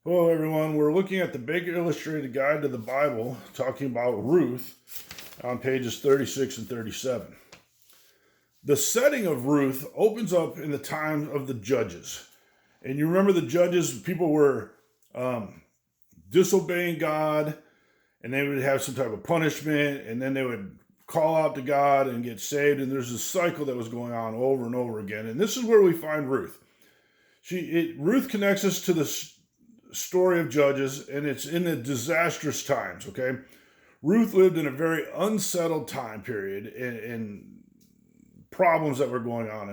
Hello, everyone. We're looking at the Big Illustrated Guide to the Bible, talking about Ruth on pages 36 and 37. The setting of Ruth opens up in the time of the judges. And you remember the judges, people were disobeying God, and they would have some type of punishment, and then they would call out to God and get saved. And there's this cycle that was going on over and over again. And this is where we find Ruth. Ruth connects us to the story of Judges, and it's in the disastrous times, okay? Ruth lived in a very unsettled time period and problems that were going on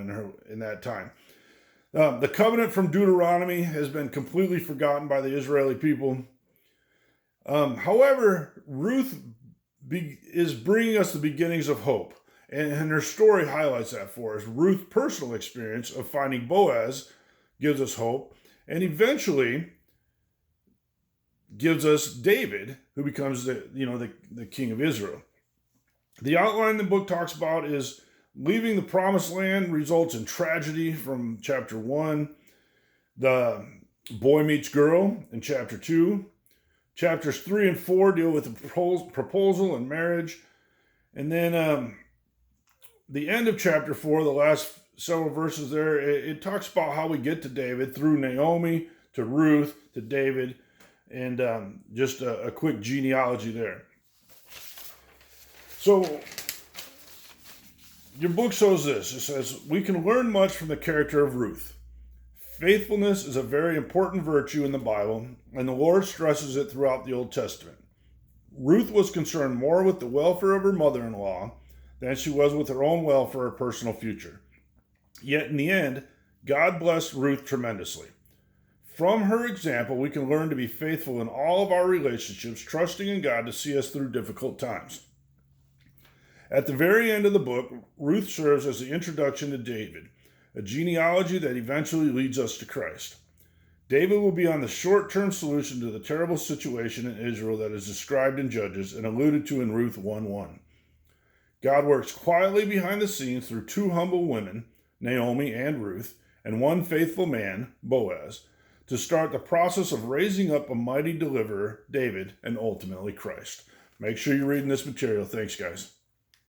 in that time. The covenant from Deuteronomy has been completely forgotten by the Israeli people. However, Ruth is bringing us the beginnings of hope, and her story highlights that for us. Ruth's personal experience of finding Boaz gives us hope, and eventually gives us David, who becomes the king of Israel. The outline the book talks about is leaving the promised land results in tragedy from chapter 1. The boy meets girl in chapter 2. Chapters 3 and 4 deal with the proposal and marriage. And then the end of chapter 4, the last several verses there, it talks about how we get to David through Naomi to Ruth to David, and just a quick genealogy there. So your book shows this. It says, we can learn much from the character of Ruth. Faithfulness is a very important virtue in the Bible, and the Lord stresses it throughout the Old Testament. Ruth was concerned more with the welfare of her mother-in-law than she was with her own welfare or personal future. Yet in the end, God blessed Ruth tremendously. From her example, we can learn to be faithful in all of our relationships, trusting in God to see us through difficult times. At the very end of the book, Ruth serves as the introduction to David, a genealogy that eventually leads us to Christ. David will be on the short-term solution to the terrible situation in Israel that is described in Judges and alluded to in Ruth 1:1. God works quietly behind the scenes through two humble women, Naomi and Ruth, and one faithful man, Boaz, to start the process of raising up a mighty deliverer, David, and ultimately Christ. Make sure you're reading this material. Thanks, guys.